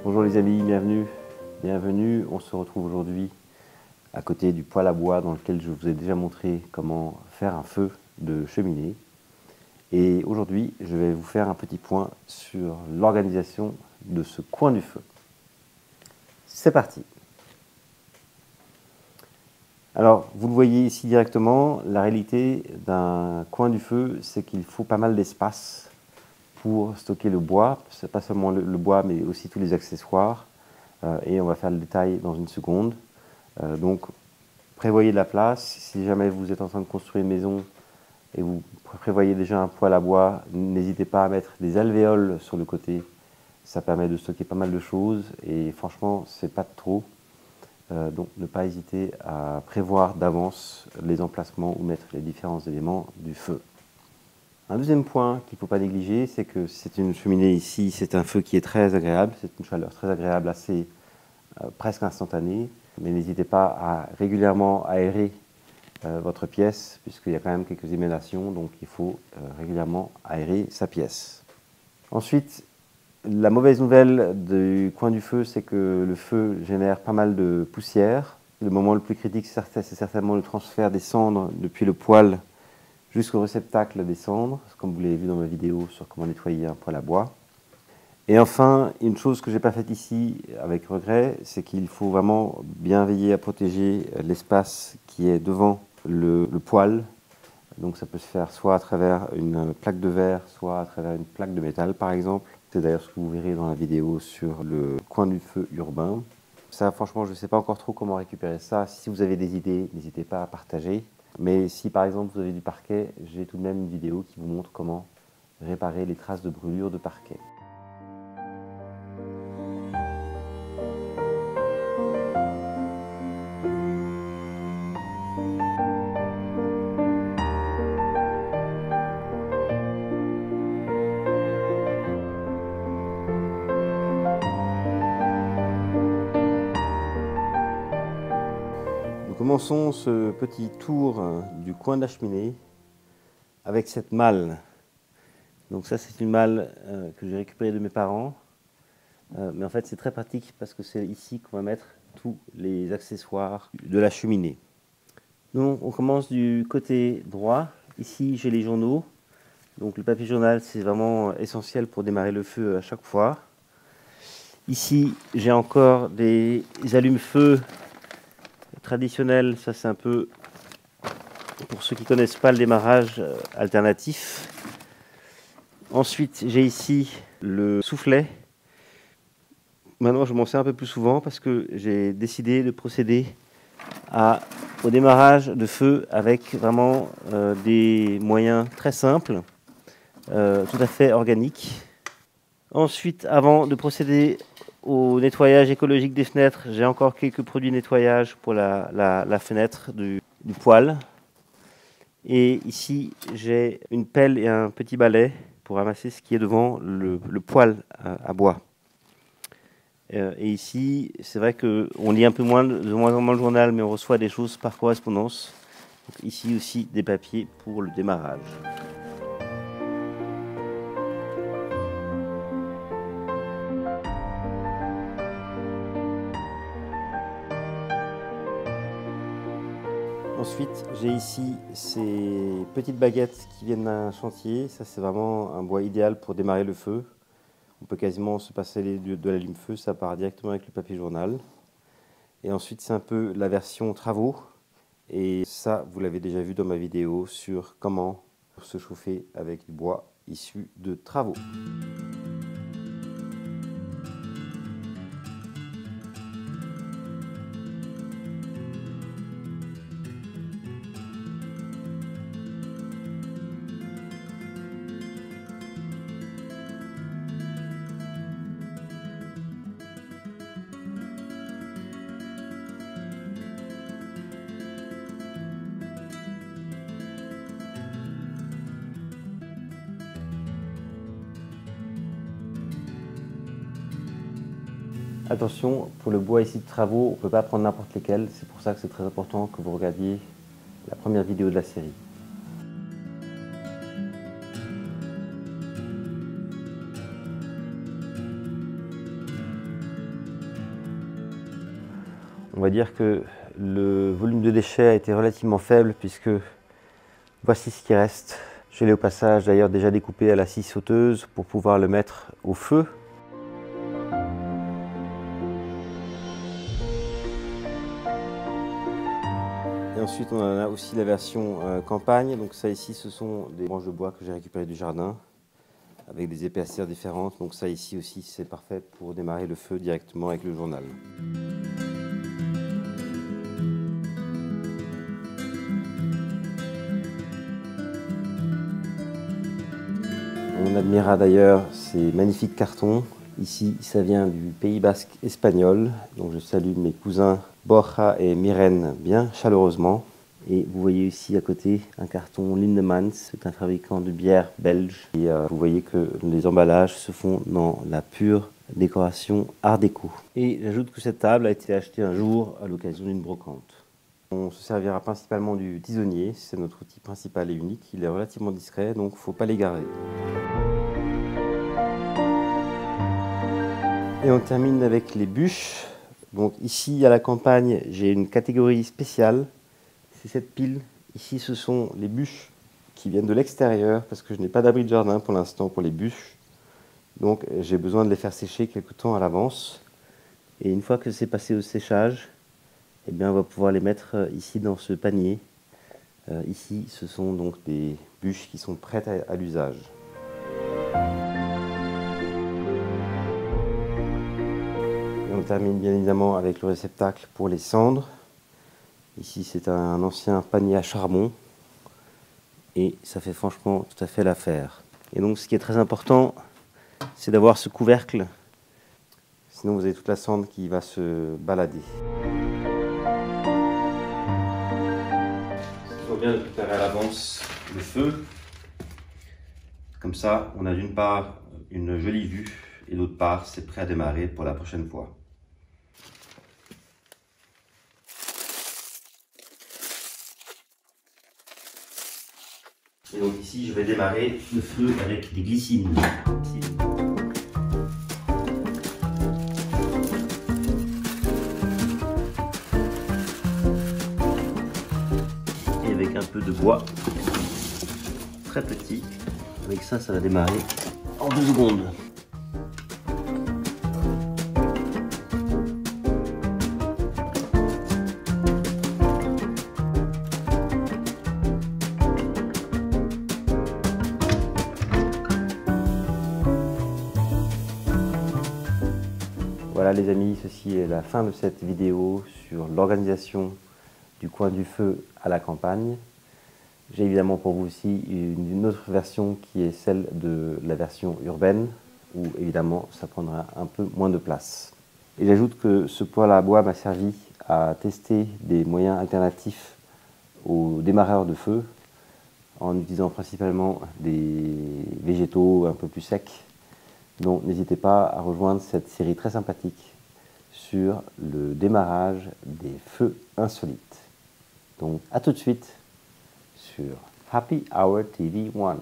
Bonjour les amis, bienvenue. On se retrouve aujourd'hui à côté du poêle à bois dans lequel je vous ai déjà montré comment faire un feu de cheminée. Et aujourd'hui, je vais vous faire un petit point sur l'organisation de ce coin du feu. C'est parti. Alors, vous le voyez ici directement, la réalité d'un coin du feu, c'est qu'il faut pas mal d'espace pour stocker le bois. C'est pas seulement le bois, mais aussi tous les accessoires. Et on va faire le détail dans une seconde. Donc, prévoyez de la place. Si jamais vous êtes en train de construire une maison et vous prévoyez déjà un poêle à bois, n'hésitez pas à mettre des alvéoles sur le côté. Ça permet de stocker pas mal de choses et franchement, c'est pas de trop. Donc, ne pas hésiter à prévoir d'avance les emplacements où mettre les différents éléments du feu. Un deuxième point qu'il ne faut pas négliger, c'est que c'est une cheminée ici, c'est un feu qui est très agréable, c'est une chaleur très agréable, assez presque instantanée. Mais n'hésitez pas à régulièrement aérer votre pièce, puisqu'il y a quand même quelques émanations, donc il faut régulièrement aérer sa pièce. Ensuite, la mauvaise nouvelle du coin du feu, c'est que le feu génère pas mal de poussière. Le moment le plus critique, c'est certainement le transfert des cendres depuis le poêle jusqu'au réceptacle des cendres, comme vous l'avez vu dans ma vidéo sur comment nettoyer un poêle à bois. Et enfin, une chose que je n'ai pas faite ici avec regret, c'est qu'il faut vraiment bien veiller à protéger l'espace qui est devant le poêle. Donc ça peut se faire soit à travers une plaque de verre, soit à travers une plaque de métal par exemple. C'est d'ailleurs ce que vous verrez dans la vidéo sur le coin du feu urbain. Ça, franchement, je ne sais pas encore trop comment récupérer ça. Si vous avez des idées, n'hésitez pas à partager. Mais si par exemple vous avez du parquet, j'ai tout de même une vidéo qui vous montre comment réparer les traces de brûlure de parquet. Nous commençons ce petit tour du coin de la cheminée avec cette malle. Donc ça, c'est une malle que j'ai récupérée de mes parents. Mais en fait, c'est très pratique parce que c'est ici qu'on va mettre tous les accessoires de la cheminée. Donc, on commence du côté droit. Ici, j'ai les journaux. Donc, le papier journal, c'est vraiment essentiel pour démarrer le feu à chaque fois. Ici, j'ai encore des allumes-feu traditionnels. Ça, c'est un peu pour ceux qui ne connaissent pas le démarrage alternatif. Ensuite, j'ai ici le soufflet. Maintenant, je m'en sers un peu plus souvent parce que j'ai décidé de procéder au démarrage de feu avec vraiment des moyens très simples, tout à fait organiques. Ensuite, avant de procéder au nettoyage écologique des fenêtres, j'ai encore quelques produits de nettoyage pour la fenêtre du poêle. Et ici, j'ai une pelle et un petit balai pour ramasser ce qui est devant le poêle à bois. Et ici, c'est vrai qu'on lit un peu moins, de moins en moins le journal, mais on reçoit des choses par correspondance. Donc ici aussi, des papiers pour le démarrage. Ensuite, j'ai ici ces petites baguettes qui viennent d'un chantier. Ça, c'est vraiment un bois idéal pour démarrer le feu. On peut quasiment se passer de l'allume-feu, ça part directement avec le papier journal. Et ensuite, c'est un peu la version travaux. Et ça, vous l'avez déjà vu dans ma vidéo sur comment se chauffer avec du bois issu de travaux. Attention, pour le bois ici de travaux, on ne peut pas prendre n'importe lesquels. C'est pour ça que c'est très important que vous regardiez la première vidéo de la série. On va dire que le volume de déchets a été relativement faible puisque voici ce qui reste. Je l'ai au passage d'ailleurs déjà découpé à la scie sauteuse pour pouvoir le mettre au feu. Et ensuite on a aussi la version campagne. Donc ça ici ce sont des branches de bois que j'ai récupérées du jardin avec des épaisseurs différentes. Donc ça ici aussi c'est parfait pour démarrer le feu directement avec le journal. On admirera d'ailleurs ces magnifiques cartons. Ici, ça vient du Pays Basque espagnol. Donc je salue mes cousins Borja et Myrène bien chaleureusement. Et vous voyez ici à côté un carton Lindemans, c'est un fabricant de bière belge. Et vous voyez que les emballages se font dans la pure décoration art déco. Et j'ajoute que cette table a été achetée un jour à l'occasion d'une brocante. On se servira principalement du tisonnier, c'est notre outil principal et unique. Il est relativement discret, donc il ne faut pas l'égarer. Et on termine avec les bûches. Donc ici à la campagne, j'ai une catégorie spéciale. C'est cette pile. Ici, ce sont les bûches qui viennent de l'extérieur parce que je n'ai pas d'abri de jardin pour l'instant pour les bûches. Donc j'ai besoin de les faire sécher quelque temps à l'avance. Et une fois que c'est passé au séchage, eh bien, on va pouvoir les mettre ici dans ce panier. Ici, ce sont donc des bûches qui sont prêtes à l'usage. On termine bien évidemment avec le réceptacle pour les cendres. Ici c'est un ancien panier à charbon et ça fait franchement tout à fait l'affaire. Et donc ce qui est très important, c'est d'avoir ce couvercle, sinon vous avez toute la cendre qui va se balader. Il faut bien préparer à l'avance le feu. Comme ça, on a d'une part une jolie vue et d'autre part, c'est prêt à démarrer pour la prochaine fois. Et donc ici, je vais démarrer le feu avec des glycines. Et avec un peu de bois, très petit. Avec ça, ça va démarrer en 2 secondes. Voilà les amis, ceci est la fin de cette vidéo sur l'organisation du coin du feu à la campagne. J'ai évidemment pour vous aussi une autre version qui est celle de la version urbaine, où évidemment ça prendra un peu moins de place. Et j'ajoute que ce poêle à bois m'a servi à tester des moyens alternatifs aux démarreurs de feu, en utilisant principalement des végétaux un peu plus secs. Donc n'hésitez pas à rejoindre cette série très sympathique sur le démarrage des feux insolites. Donc à tout de suite sur Happy Hour TV 1.